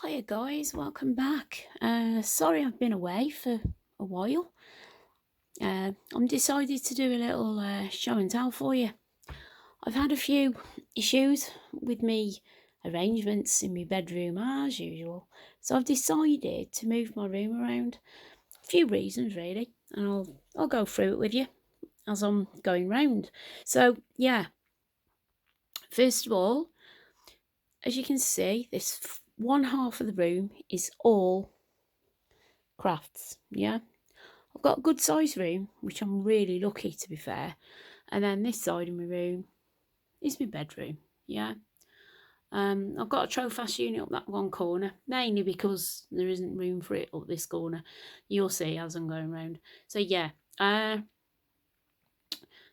Hiya guys, welcome back. Sorry I've been away for a while. I'm decided to do a little show and tell for you. I've had a few issues with me arrangements in my bedroom as usual, so I've decided to move my room around. A few reasons really, and I'll go through it with you as I'm going round. So yeah, first of all, as you can see, this one half of the room is all crafts. Yeah, I've got a good sized room, which I'm really lucky to be fair. And then this side of my room is my bedroom. Yeah. I've got a Trofast unit up that one corner, mainly because there isn't room for it up this corner. You'll see as I'm going round. So yeah,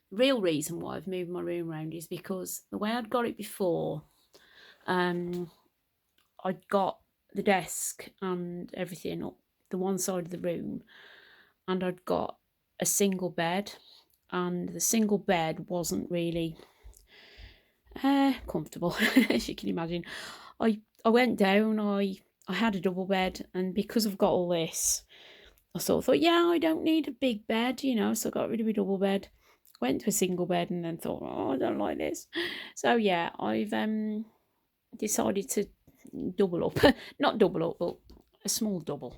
real reason why I've moved my room around is because the way I'd got it before, I'd got the desk and everything up the one side of the room, and I'd got a single bed, and the single bed wasn't really comfortable, as you can imagine. I went down. I had a double bed, and because I've got all this, I sort of thought, yeah, I don't need a big bed, so I got rid of my double bed, went to a single bed, and then thought, oh, I don't like this. So yeah, I've decided to double up, not double up, but a small double,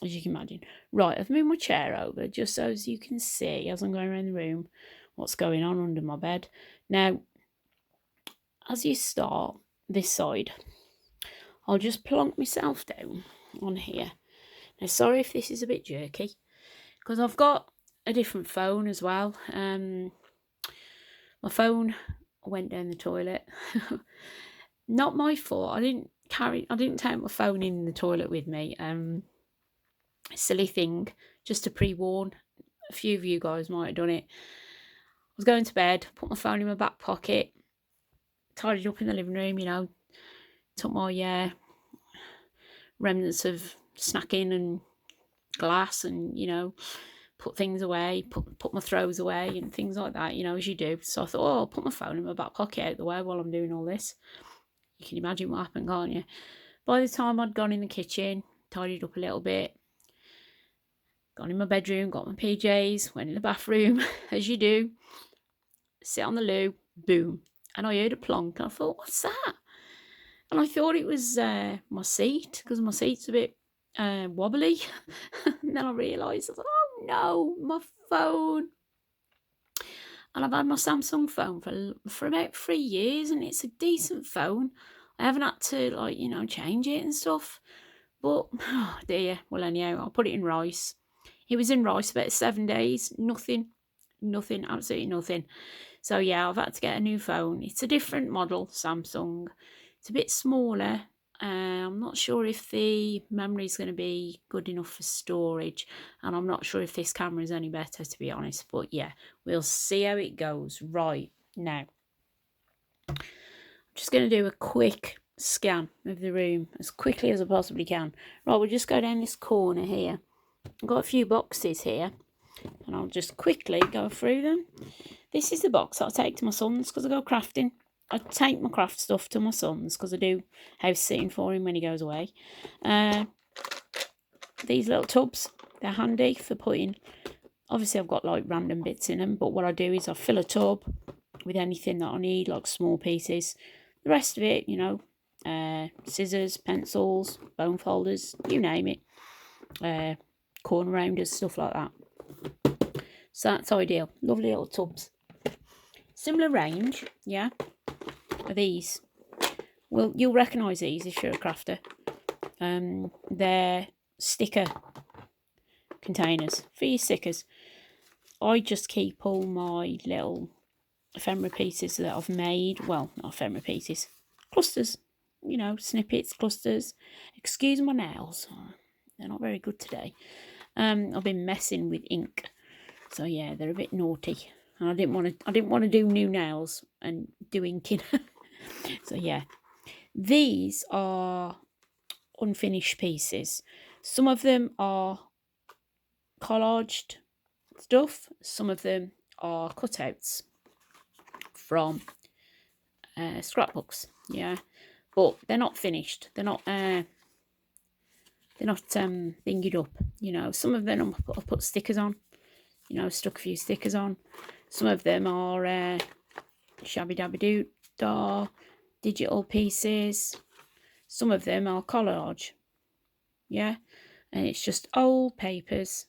as you can imagine. Right, I've moved my chair over just so as you can see as I'm going around the room what's going on under my bed. Now, as you start this side, I'll just plonk myself down on here. Now, sorry if this is a bit jerky, because I've got a different phone as well. My phone went down the toilet. Not my fault. I didn't take my phone in the toilet with me. Silly thing, just to pre-warn. A few of you guys might have done it. I was going to bed, put my phone in my back pocket, tidied up in the living room, took my remnants of snacking and glass and, put things away, put my throws away and things like that, as you do. So I thought, oh, I'll put my phone in my back pocket out the way while I'm doing all this. You can imagine what happened, can't you? By the time I'd gone in the kitchen, tidied up a little bit, gone in my bedroom, got my PJs, went in the bathroom, as you do, sit on the loo, boom. And I heard a plonk, and I thought, what's that? And I thought it was my seat, because my seat's a bit wobbly. And then I realised, I thought, oh no, my phone. And I've had my Samsung phone for about 3 years, and it's a decent phone. I haven't had to change it and stuff. But oh dear. Well, anyhow, I'll put it in rice. It was in rice about 7 days. Nothing, absolutely nothing. So yeah, I've had to get a new phone. It's a different model, Samsung. It's a bit smaller. I'm not sure if the memory is going to be good enough for storage, and I'm not sure if this camera is any better, to be honest. But yeah, we'll see how it goes. Right, now, I'm just going to do a quick scan of the room as quickly as I possibly can. Right, we'll just go down this corner here. I've got a few boxes here, and I'll just quickly go through them. This is the box that I take to my son's because I go crafting. I take my craft stuff to my son's because I do house sitting for him when he goes away. These little tubs, they're handy for putting. Obviously, I've got like random bits in them, but what I do is I fill a tub with anything that I need, like small pieces. The rest of it, scissors, pencils, bone folders, you name it. Corner rounders, stuff like that. So that's ideal. Lovely little tubs. Similar range, yeah, are these. Well, you'll recognise these if you're a crafter. They're sticker containers for your stickers. I just keep all my little ephemera pieces that I've made. Well, not ephemera pieces, clusters. Snippets, clusters. Excuse my nails; they're not very good today. I've been messing with ink, so yeah, they're a bit naughty. And I didn't want to do new nails and do inking. So yeah, these are unfinished pieces. Some of them are collaged stuff. Some of them are cutouts from scrapbooks. Yeah, but they're not finished. They're not they're not thingied up. You know, some of them I've put stickers on. You know, stuck a few stickers on. Some of them are shabby dabby doo dah digital pieces. Some of them are collage. Yeah, and it's just old papers,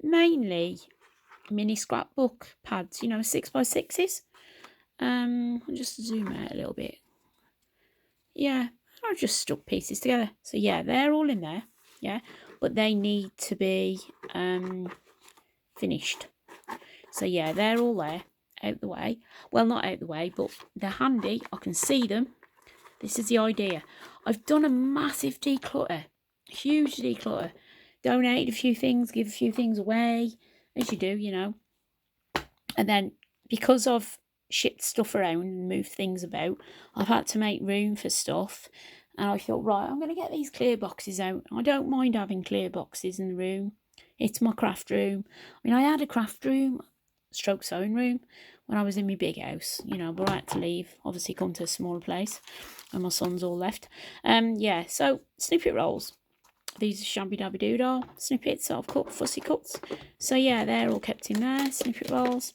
mainly mini scrapbook pads. You know, 6x6s. I'll just zoom out a little bit. Yeah, I've just stuck pieces together. So yeah, they're all in there. Yeah, but they need to be finished. So yeah, they're all there, out the way. Well, not out the way, but they're handy. I can see them. This is the idea. I've done a massive declutter, huge declutter. Donated a few things, give a few things away, as you do, you know. And then because I've shipped stuff around and moved things about, I've had to make room for stuff. And I thought, right, I'm going to get these clear boxes out. I don't mind having clear boxes in the room. It's my craft room. I mean, I had a craft room, stroke sewing room, when I was in my big house, you know, but I had to leave, obviously come to a smaller place, and my sons all left. Yeah, so snippet rolls. These are shabby dabby doodah snippets that I've cut, fussy cuts. So yeah, they're all kept in there, snippet rolls.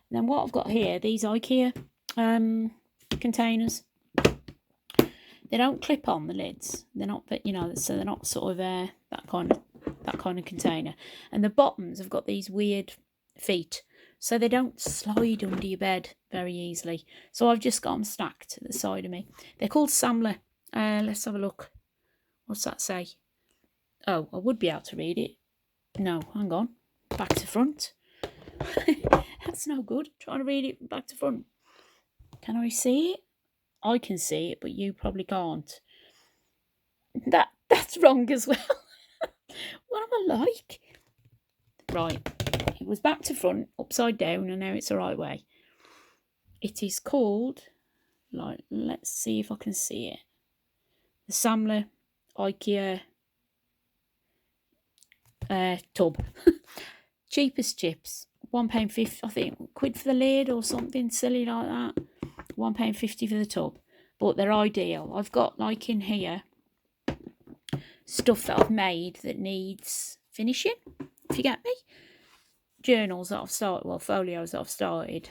And then what I've got here, these Ikea containers. They don't clip on the lids. They're not, you know, so they're not sort of that kind of container. And the bottoms have got these weird feet, so they don't slide under your bed very easily. So I've just got them stacked at the side of me. They're called Samler. Let's have a look. What's that say? Oh, I would be able to read it. No, hang on. Back to front. That's no good. Trying to read it back to front. Can I see it? I can see it, but you probably can't. That's wrong as well. What am I like? Right. It was back to front, upside down, and now it's the right way. It is called, like, let's see if I can see it. The Samler Ikea tub. Cheapest chips. £1.50, I think, quid for the lid or something silly like that. £1.50 for the tub. But they're ideal. I've got, like, in here, stuff that I've made that needs finishing, if you get me. Journals that I've started, well, folios that I've started.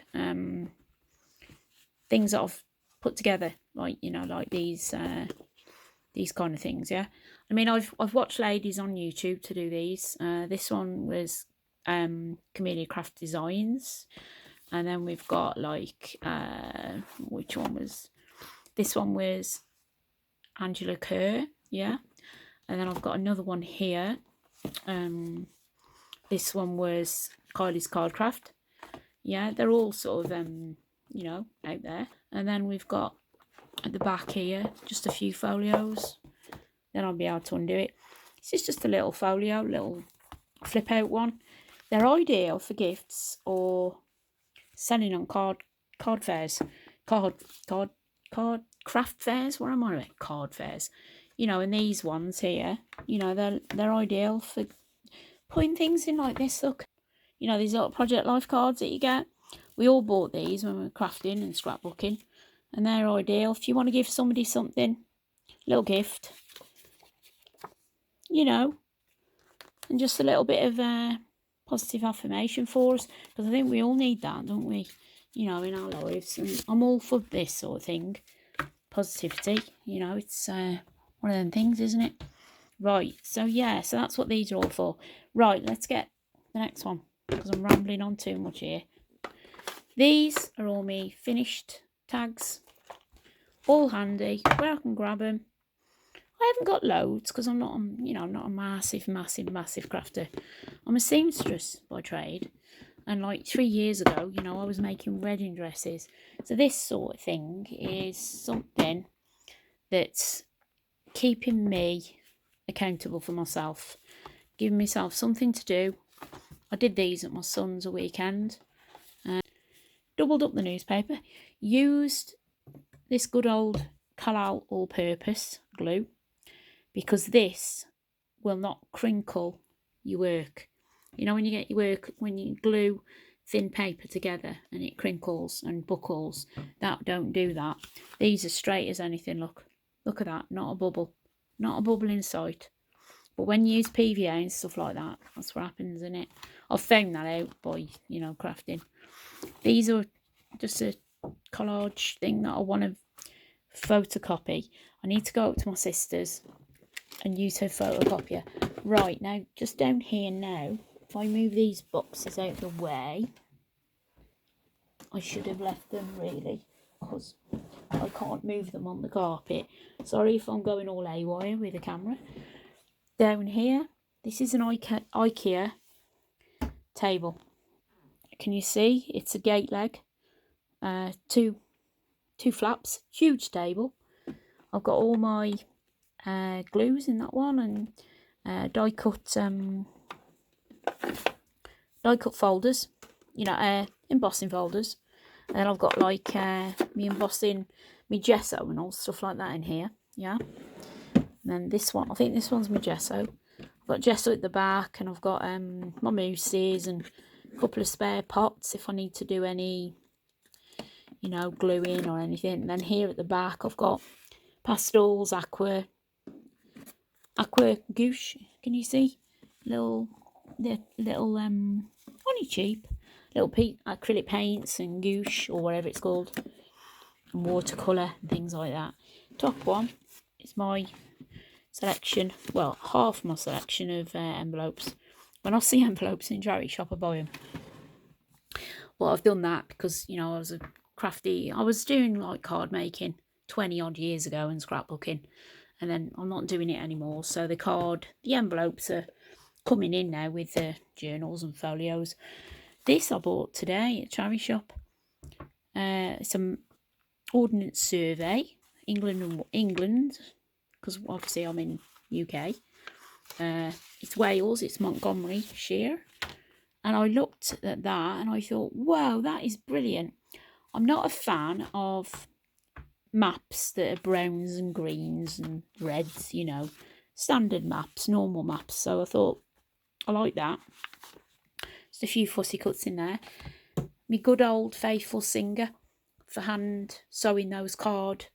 Things that I've put together, like, you know, like these kind of things, yeah. I mean, I've watched ladies on YouTube to do these. This one was Camellia Craft Designs, and then we've got like which one was this one was Angela Kerr, yeah. And then I've got another one here. This one was Kylie's Cardcraft, yeah. They're all sort of you know, out there. And then we've got at the back here just a few folios. Then I'll be able to undo it. This is just a little folio, little flip out one. They're ideal for gifts or selling on card fairs, craft fairs. What am I about? Card fairs, you know. And these ones here, you know, they're ideal for putting things in like this. Look, you know, these little Project Life cards that you get. We all bought these when we were crafting and scrapbooking, and they're ideal if you want to give somebody something, little gift, you know, and just a little bit of positive affirmation for us, because I think we all need that, don't we, you know, in our lives. And I'm all for this sort of thing, positivity, you know. It's one of them things, isn't it? Right, so yeah, so that's what these are all for. Right, let's get the next one, because I'm rambling on too much here. These are all me finished tags, all handy, where I can grab them. I haven't got loads because I'm not, you know, I'm not a massive crafter. I'm a seamstress by trade, and like 3 years ago, you know, I was making wedding dresses. So this sort of thing is something that's keeping me accountable for myself, giving myself something to do. I did these at my son's a weekend. Doubled up the newspaper, used this good old Collal all-purpose glue, because this will not crinkle your work. You know, when you get your work, when you glue thin paper together and it crinkles and buckles, that don't do that. These are straight as anything. Look at that, not a bubble in sight. But when you use PVA and stuff like that, that's what happens, isn't it? I've found that out by, you know, crafting. These are just a collage thing that I want to photocopy. I need to go up to my sister's and use her photocopier. Right, now, just down here now, if I move these boxes out of the way, I should have left them really, because I can't move them on the carpet. Sorry if I'm going all haywire with the camera. Down here, this is an Ikea table. Can you see? It's a gate leg, two flaps, huge table. I've got all my glues in that one, and die cut folders, you know, embossing folders. And then I've got like me embossing, me gesso and all stuff like that in here. Yeah. And then this one, I think this one's my gesso. I've got gesso at the back, and I've got my mousses and a couple of spare pots if I need to do any, you know, gluing or anything. And then here at the back, I've got pastels, aqua gouache. Can you see? Little only cheap little acrylic paints and gouache or whatever it's called, and watercolour and things like that. Top one is my selection, well, half my selection of envelopes. When I see envelopes in charity shop, I buy them. Well, I've done that because, you know, I was doing like card making 20 odd years ago and scrapbooking, and then I'm not doing it anymore. So the envelopes are coming in now with the journals and folios. This I bought today at charity shop. Some Ordnance Survey, England, because obviously I'm in UK. It's Wales, it's Montgomeryshire. And I looked at that and I thought, wow, that is brilliant. I'm not a fan of maps that are browns and greens and reds, you know, standard maps, normal maps. So I thought, I like that. Just a few fussy cuts in there. My good old faithful Singer for hand sewing those card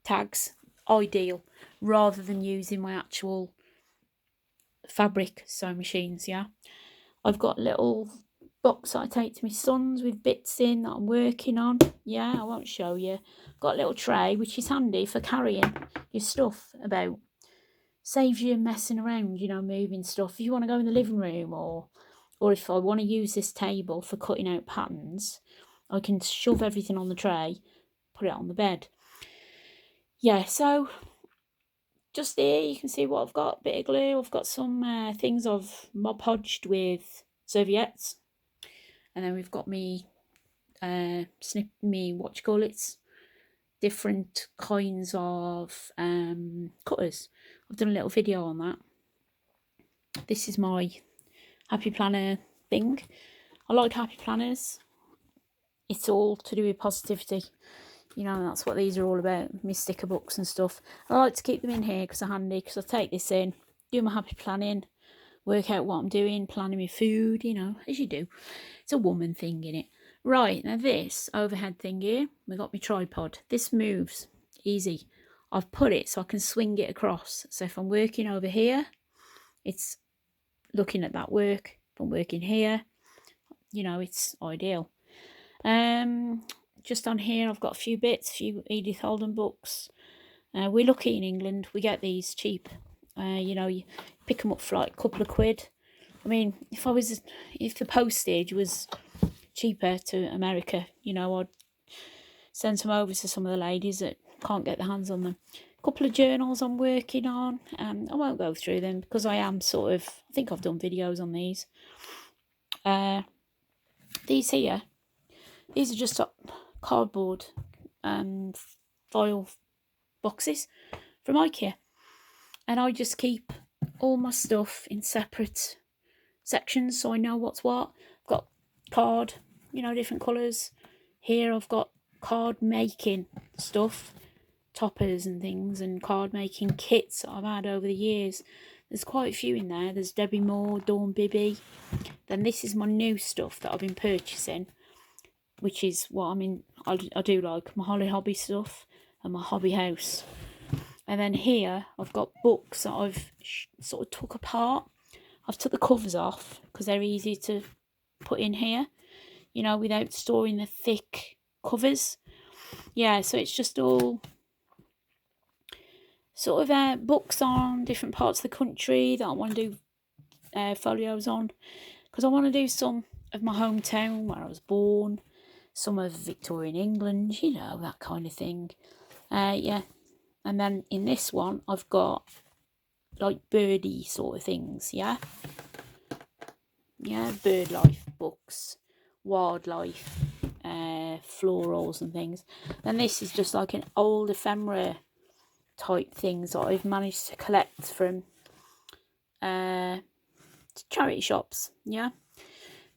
tags, ideal, rather than using my actual fabric sewing machines. Yeah, I've got a little box I take to my sons with bits in that I'm working on. Yeah, I won't show you. Got a little tray which is handy for carrying your stuff about. Saves you messing around, you know, moving stuff. If you want to go in the living room, or if I want to use this table for cutting out patterns, I can shove everything on the tray, put it on the bed. Yeah, so just there you can see what I've got. Bit of glue. I've got some things I've Mod Podged with serviettes, and then we've got me different kinds of cutters. I've done a little video on that. This is my happy planner thing. I like happy planners. It's all to do with positivity. You know, that's what these are all about. My sticker books and stuff. I like to keep them in here because they're handy, because I take this in, do my happy planning, work out what I'm doing, planning my food, you know, as you do. It's a woman thing, innit? Right, now this overhead thing here, we got my tripod. This moves easy. I've put it so I can swing it across. So if I'm working over here, it's looking at that work. If I'm working here, you know, it's ideal. Just on here, I've got a few Edith Holden books. We're lucky in England. We get these cheap. You know, you pick them up for like a couple of quid. I mean, if the postage was cheaper to America, you know, I'd send some over to some of the ladies that can't get their hands on them. A couple of journals I'm working on. I won't go through them because I think I've done videos on these. These here, these are just cardboard foil boxes from Ikea, and I just keep all my stuff in separate sections so I know what's what. I've got card, you know, different colours. Here I've got card making stuff, toppers and things, and card making kits that I've had over the years. There's quite a few in there. There's Debbie Moore, Dawn Bibby. Then this is my new stuff that I've been purchasing, which is what I do like my Holly Hobby stuff and my hobby house. And then here I've got books that I've sort of took apart. I've took the covers off because they're easy to put in here, you know, without storing the thick covers. Yeah, so it's just all sort of books on different parts of the country that I want to do folios on, because I want to do some of my hometown where I was born, some of Victorian England, you know, that kind of thing. Yeah, and then in this one I've got like birdie sort of things. Yeah, bird life books, wildlife, florals and things. Then this is just like an old ephemera type things that I've managed to collect from charity shops. Yeah,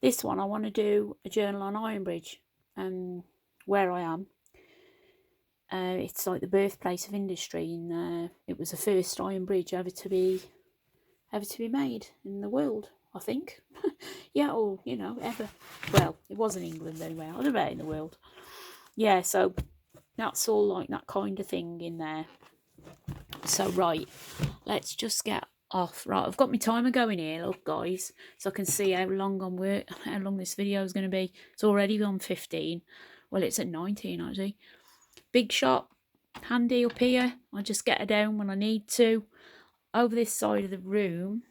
this one I want to do a journal on Ironbridge, where I am. It's like the birthplace of industry, and it was the first iron bridge ever to be made in the world, I think. Yeah, or you know, ever. Well, it was in England anyway. I don't know about in the world. Yeah, so that's all like that kind of thing in there. So right, let's just get off. Right, I've got my timer going here, look guys, so I can see how long this video is going to be. It's already on 15. Well, it's at 19 actually. Big shop, handy up here. I just get her down when I need to. Over this side of the room,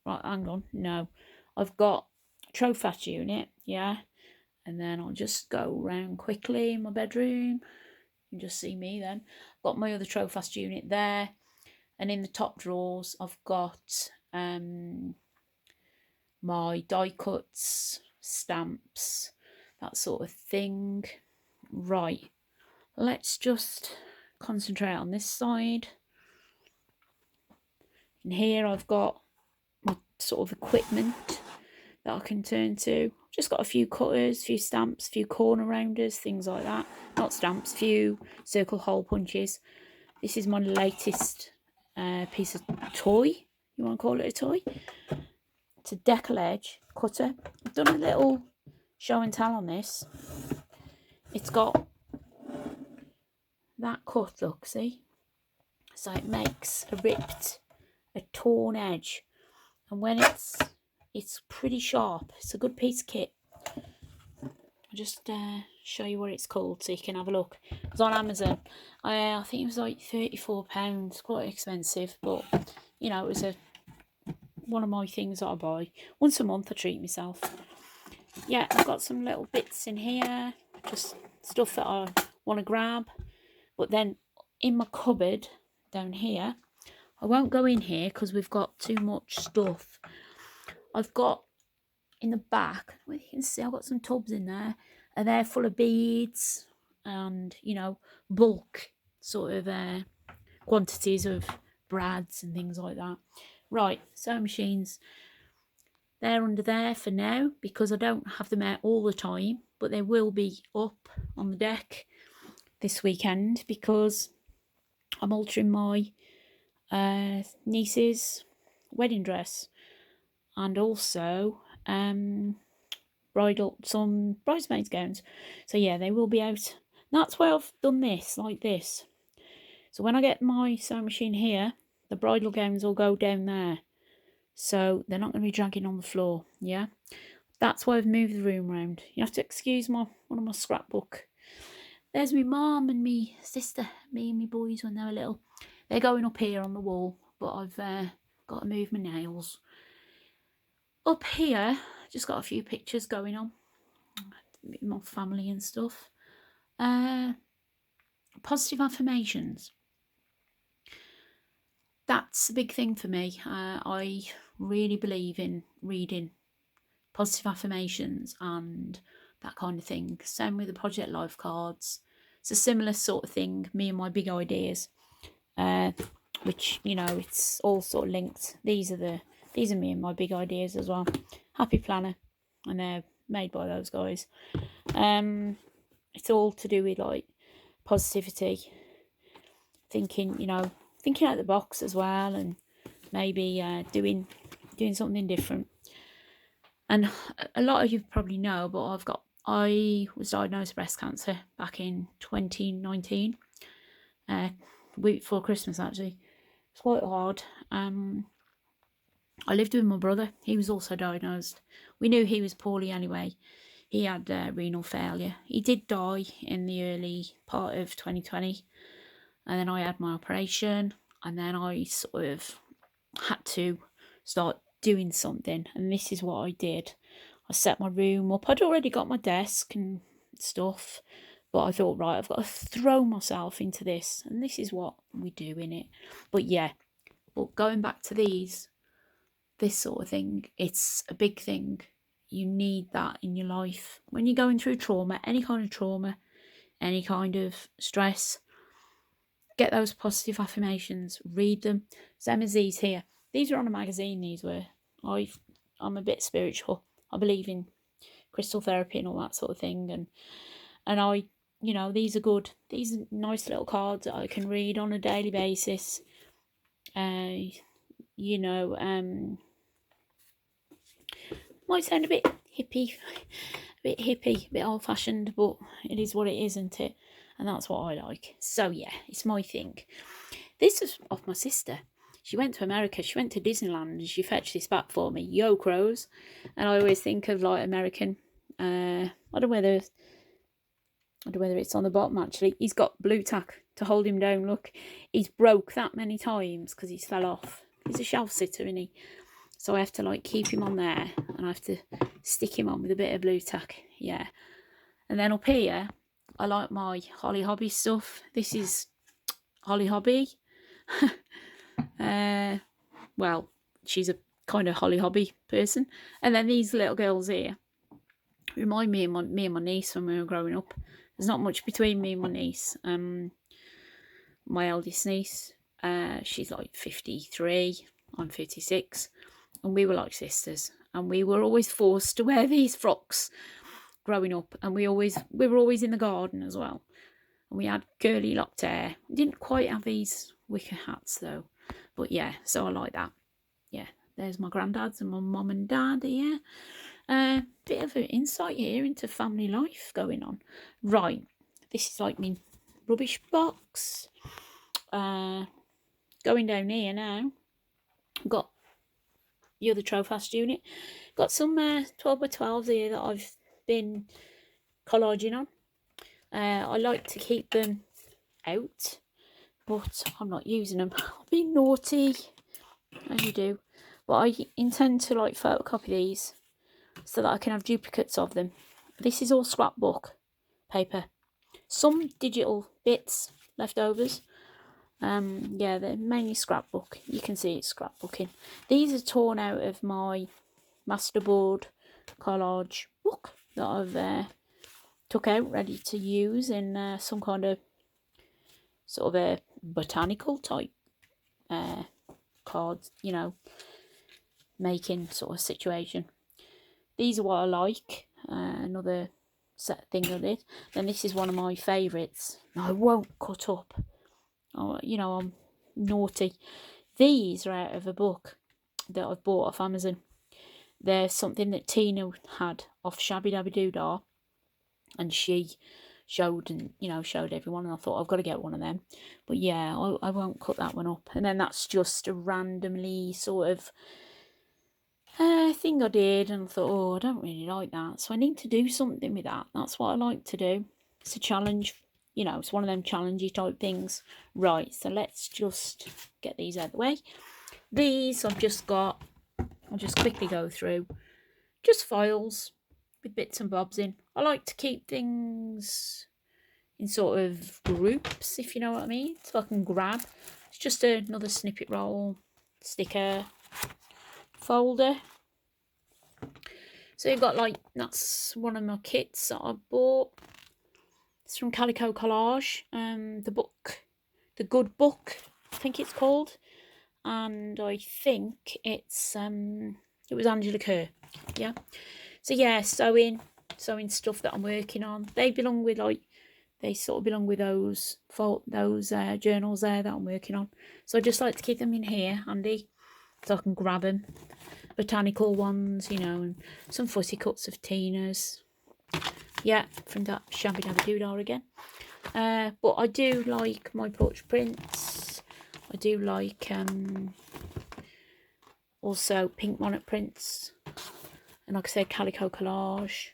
right, hang on, no, I've got a Trofast unit, yeah, and then I'll just go round quickly in my bedroom. You can just see me then. Got my other Trofast unit there, and in the top drawers I've got my die cuts, stamps, that sort of thing. Right, let's just concentrate on this side. And here I've got my sort of equipment that I can turn to. Just got a few cutters, a few stamps, a few corner rounders, things like that. Not stamps, few circle hole punches. This is my latest piece of toy. You want to call it a toy? It's a decal edge cutter. I've done a little show and tell on this. It's got that cut, look, see? So it makes a torn edge. And when it's pretty sharp. It's a good piece of kit. I'll just show you what it's called so you can have a look. It's on Amazon. I think it was like £34, quite expensive, but you know, it was one of my things that I buy. Once a month I treat myself. Yeah, I've got some little bits in here, just stuff that I want to grab. But then in my cupboard down here, I won't go in here because we've got too much stuff. I've got in the back, well, you can see I've got some tubs in there, and they're full of beads and, you know, bulk sort of quantities of brads and things like that. Right, sewing machines, they're under there for now because I don't have them out all the time, but they will be up on the deck this weekend because I'm altering my niece's wedding dress, and also some bridesmaids gowns. So yeah, they will be out. That's why I've done this like this. So when I get my sewing machine here, the bridal gowns will go down there, so they're not going to be dragging on the floor. Yeah, that's why I've moved the room round. You have to excuse one of my scrapbook. There's me mum and me sister, me and me boys when they were little. They're going up here on the wall, but I've got to move my nails. Up here, just got a few pictures going on, my family and stuff. Positive affirmations. That's a big thing for me. I really believe in reading positive affirmations and that kind of thing. Same with the Project Life cards. It's a similar sort of thing, me and my big ideas, which, you know, it's all sort of linked. These are me and my big ideas as well. Happy Planner, and they're made by those guys. It's all to do with like positivity, thinking out the box as well, and maybe doing something different. And a lot of you probably know, but I was diagnosed with breast cancer back in 2019, week before Christmas actually. It's quite hard. I lived with my brother. He was also diagnosed. We knew he was poorly anyway. He had renal failure. He did die in the early part of 2020. And then I had my operation. And then I sort of had to start doing something. And this is what I did. I set my room up. I'd already got my desk and stuff. But I thought, right, I've got to throw myself into this. And this is what we do in it. But yeah, but going back to this sort of thing, it's a big thing. You need that in your life. When you're going through trauma, any kind of stress, get those positive affirmations, read them. Same as these here. These are on a magazine, these were. I'm a bit spiritual. I believe in crystal therapy and all that sort of thing. And I, these are good. These are nice little cards that I can read on a daily basis. Might sound a bit hippie, a bit old-fashioned, but it is what it is, isn't it? And that's what I like. So yeah, it's my thing. This is off my sister. She went to America. She went to Disneyland and she fetched this back for me. Yo, crows. And I always think of like American. I don't know whether it's on the bottom actually. He's got blue tack to hold him down. Look, he's broke that many times because he's fell off. He's a shelf sitter, isn't he? So I have to like keep him on there and I have to stick him on with a bit of blue tack. Yeah. And then up here, I like my Holly Hobby stuff. This is Holly Hobby. Well, she's a kind of Holly Hobby person. And then these little girls here remind me of me and my niece when we were growing up. There's not much between me and my niece. My eldest niece, she's like 53. I'm 56. And we were like sisters. And we were always forced to wear these frocks growing up. And we were always in the garden as well. And we had curly locked hair. We didn't quite have these wicker hats though. But yeah, so I like that. Yeah, there's my granddads and my mum and dad here. Bit of an insight here into family life going on. Right, this is like my rubbish box. Going down here now. Got the other Trofast unit. Got some 12 by 12s here that I've been collaging on. I like to keep them out, but I'm not using them. I'll be naughty, as you do. But I intend to like photocopy these so that I can have duplicates of them. This is all scrapbook paper. Some digital bits, leftovers. Yeah, they're mainly scrapbook. You can see it's scrapbooking. These are torn out of my masterboard collage book that I've took out ready to use in some kind of sort of a botanical type cards, making sort of situation. These are what I like. Another set thing I did. Then this is one of my favourites. I won't cut up. I'm naughty. These are out of a book that I've bought off Amazon. They're something that Tina had off Shabby Dabby Doodah, and she showed everyone, and I thought I've got to get one of them. But yeah, I won't cut that one up. And then that's just a randomly sort of thing I did, and I thought, I don't really like that, so I need to do something with that. That's what I like to do. It's a challenge. It's one of them challengey type things. Right, so let's just get these out of the way. These I'll just quickly go through. Just files with bits and bobs in. I like to keep things in sort of groups, if you know what I mean, so I can grab. It's just another snippet roll, sticker, folder. So you've got that's one of my kits that I bought. It's from Calico Collage. The book, The Good Book, I think it's called. And I think it was Angela Kerr. Yeah. So yeah, sewing stuff that I'm working on. They belong with those journals there that I'm working on. So I just like to keep them in here handy so I can grab them. Botanical ones, and some fussy cuts of Tina's. Yeah, from that Shabby Dabby Doodah again. But I do like my portrait prints. I do like also pink monarch prints, and like I said, calico collage.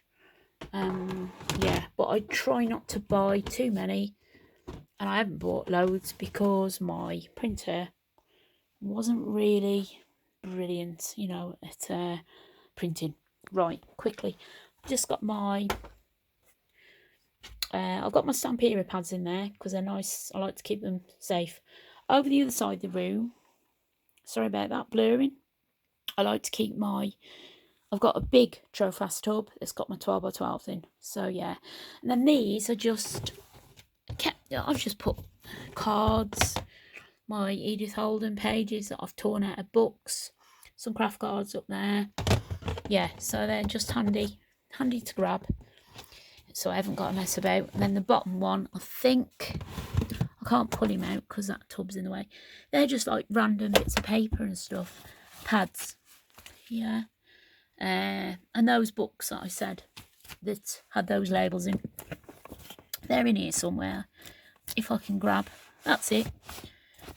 Yeah, but I try not to buy too many, and I haven't bought loads because my printer wasn't really brilliant, you know, at printing. Right, quickly, just got my I've got my Stampera pads in there because they're nice. I like to keep them safe. Over the other side of the room, sorry about that blurring, I like to keep my, I've got a big Trofast tub that's got my 12 by 12 in. So yeah, and then these are just I've just put cards, my Edith Holden pages that I've torn out of books, some craft cards up there. Yeah, so they're just handy to grab, so I haven't got to mess about. And then the bottom one, I think I can't pull him out because that tub's in the way. They're just like random bits of paper and stuff, pads. Yeah, and those books that I said that had those labels in, they're in here somewhere if I can grab. That's it.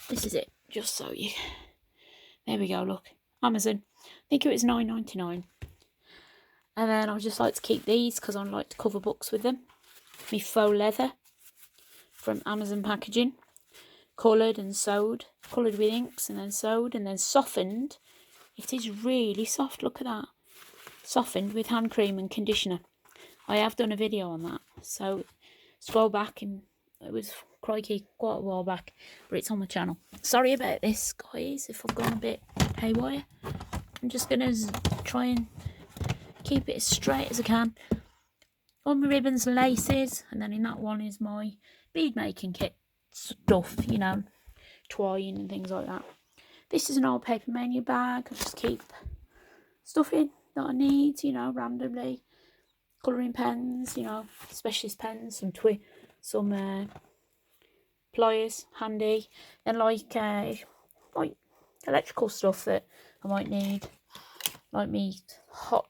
This is it, just so you, there we go, look, Amazon, I think it was £9.99. And then I just like to keep these because I like to cover books with them. My faux leather from Amazon packaging, coloured and sewed, coloured with inks and then sewed and then softened. It is really soft, look at that, softened with hand cream and conditioner. I have done a video on that, so scroll back, and it was, crikey, quite a while back, but it's on the channel. Sorry about this, guys, if I've gone a bit haywire. I'm just going to try and keep it as straight as I can. All my ribbons and laces, and then in that one is my bead making kit stuff, you know, twine and things like that. This is an old Paper Mania bag. I just keep stuff in that I need, you know, randomly. Colouring pens, you know, specialist pens, some pliers handy, and like electrical stuff that I might need, like me hot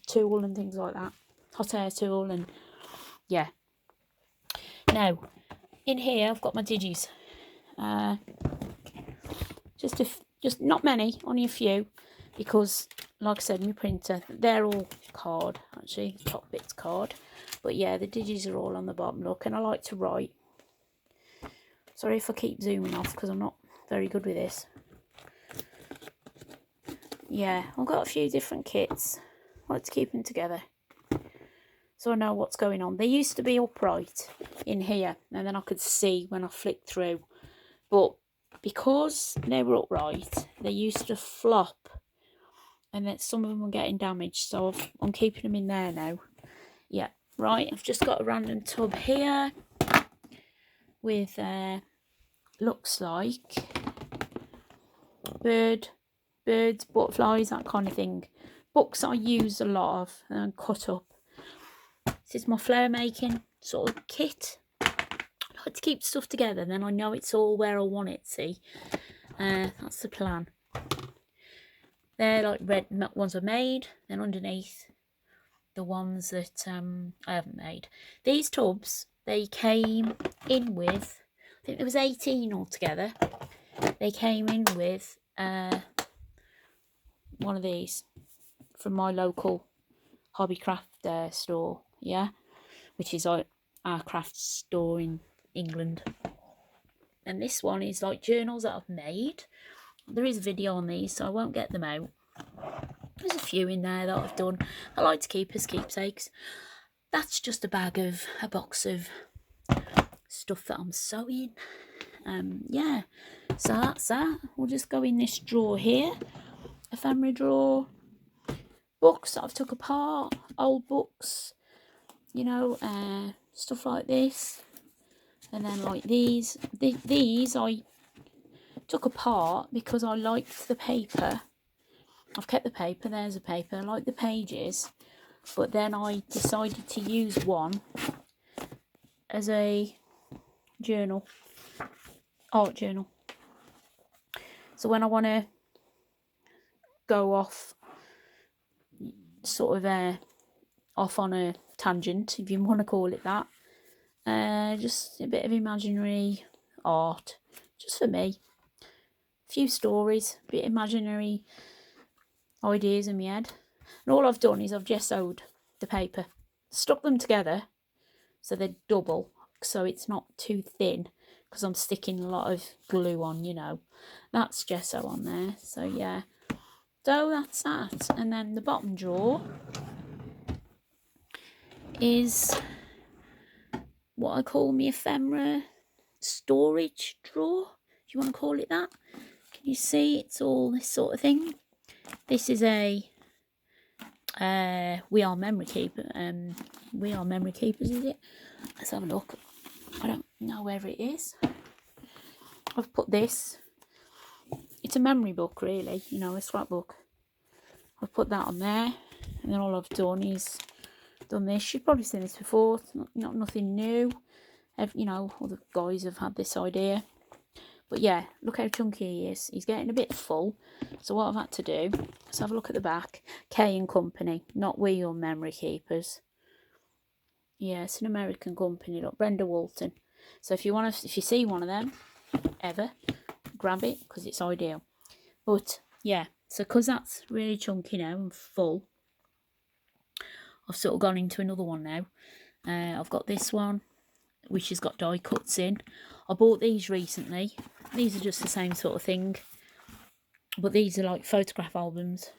tool and things like that, hot air tool, and yeah. Now in here I've got my digis, just not many, only a few, because like I said, my printer, they're all card, actually, the top bit's card, but yeah, the digis are all on the bottom, look, and I like to write. Sorry if I keep zooming off because I'm not very good with this. Yeah, I've got a few different kits. I like to keep them together so I know what's going on. They used to be upright in here, and then I could see when I flicked through, but because they were upright, they used to flop, and then some of them were getting damaged, so I'm keeping them in there now. Yeah, right, I've just got a random tub here with looks like birds, butterflies, that kind of thing. Books I use a lot of and cut up. This is my flower making sort of kit. I like to keep stuff together, then I know it's all where I want it, see. That's the plan. They're like red ones are made, then underneath the ones that I haven't made. These tubs, they came in with, I think there was 18 altogether. They came in with one of these from my local hobby craft store, yeah, which is like our craft store in England. And this one is like journals that I've made. There is a video on these, so I won't get them out. There's a few in there that I've done. I like to keep as keepsakes. That's just a box of stuff that I'm sewing. Yeah, so that's that. We'll just go in this drawer here, ephemera drawer. Books that I've took apart, old books, you know, stuff like this. And then like these I took apart because I liked the paper. I've kept the paper, there's a paper, I like the pages, but then I decided to use one as a journal, art journal. So when I want to go off, sort of off on a tangent, if you want to call it that, Just a bit of imaginary art, just for me. A few stories, a bit imaginary ideas in my head. And all I've done is I've gessoed the paper, stuck them together so they're double, so it's not too thin, because I'm sticking a lot of glue on, you know. That's gesso on there, so yeah. So that's that. And then the bottom drawer is what I call my ephemera storage drawer, if you want to call it that. Can you see it's all this sort of thing? This is a We Are Memory Keeper. We Are Memory Keepers, is it? Let's have a look. I don't know where it is. I've put this. It's a memory book, really, you know, a scrapbook. I've put that on there, and then all I've done is done this. You've probably seen this before. It's not nothing new. You know, all the guys have had this idea. But yeah, look how chunky he is. He's getting a bit full. So what I've had to do, let's have a look at the back. K and Company, not We Are Memory Keepers. Yeah, it's an American company. Look, Brenda Walton. So if you see one of them ever, grab it, because it's ideal. But yeah, so because that's really chunky now and full, I've sort of gone into another one now. I've got this one, which has got die cuts in. I bought these recently. These are just the same sort of thing, but these are like photograph albums,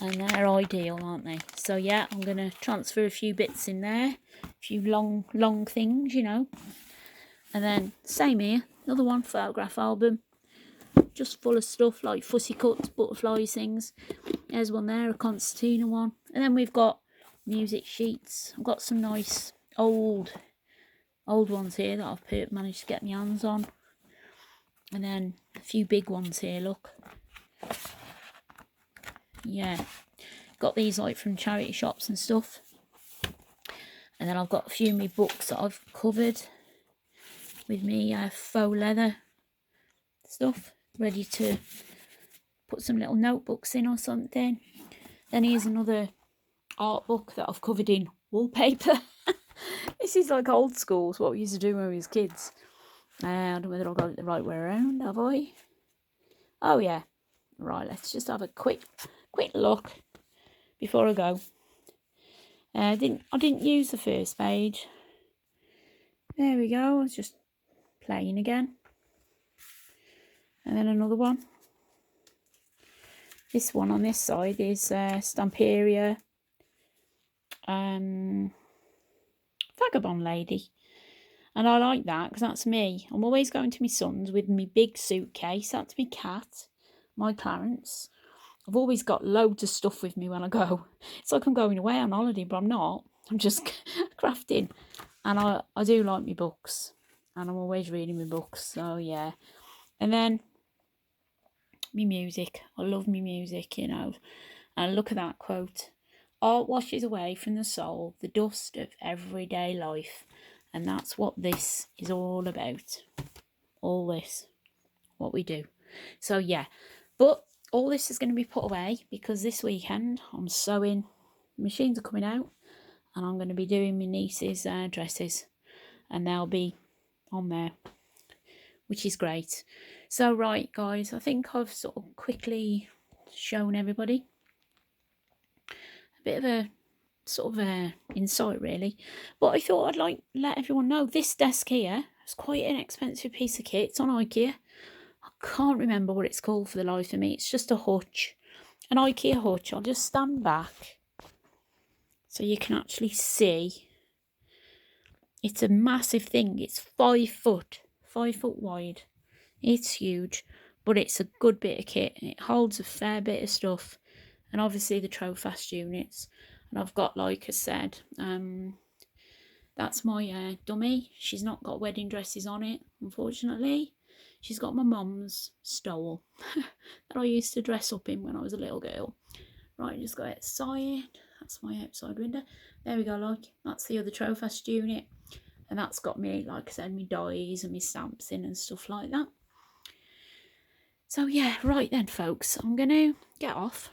and they're ideal, aren't they? So yeah, I'm going to transfer a few bits in there, a few long things, you know. And then same here, another one, photograph album, just full of stuff like fussy cuts, butterflies, things. There's one there, a concertina one. And then we've got music sheets. I've got some nice old ones here that I've managed to get my hands on. And then a few big ones here, look. Yeah, got these like from charity shops and stuff. And then I've got a few of my books that I've covered with me faux leather stuff, ready to put some little notebooks in or something. Then here's another art book that I've covered in wallpaper. This is like old school, what we used to do when we was kids. I don't know whether I got it the right way around, have I? Oh yeah. Right, let's just have a quick look before I go. I didn't use the first page. There we go. I was just playing again. And then another one. This one on this side is Stamperia Vagabond Lady. And I like that because that's me. I'm always going to my son's with my big suitcase. That's my cat, my Clarence. I've always got loads of stuff with me when I go. It's like I'm going away on holiday, but I'm not. I'm just crafting. And I do like my books. And I'm always reading my books. So, yeah. And then me music. I love me music, you know. And look at that quote. Art washes away from the soul the dust of everyday life. And that's what this is all about. All this. What we do. So, yeah. But all this is going to be put away because this weekend I'm sewing. Machines are coming out. And I'm going to be doing my niece's dresses. And they'll be on there. Which is great. So, right, guys. I think I've sort of quickly shown everybody a bit of a sort of insight, really. But I thought I'd let everyone know this desk here is quite an expensive piece of kit. It's on Ikea. I can't remember what it's called for the life of me. It's just a hutch, an Ikea hutch. I'll just stand back so you can actually see. It's a massive thing. It's 5 foot wide. It's huge, but it's a good bit of kit. It holds a fair bit of stuff, and obviously the Trofast units. And I've got, like I said, that's my dummy. She's not got wedding dresses on it, unfortunately. She's got my mum's stole that I used to dress up in when I was a little girl. Right, just go outside. That's my outside window. There we go, like. That's the other Trofast unit. And that's got me, like I said, my dies and my stamps in and stuff like that. So, yeah, right then, folks. I'm going to get off.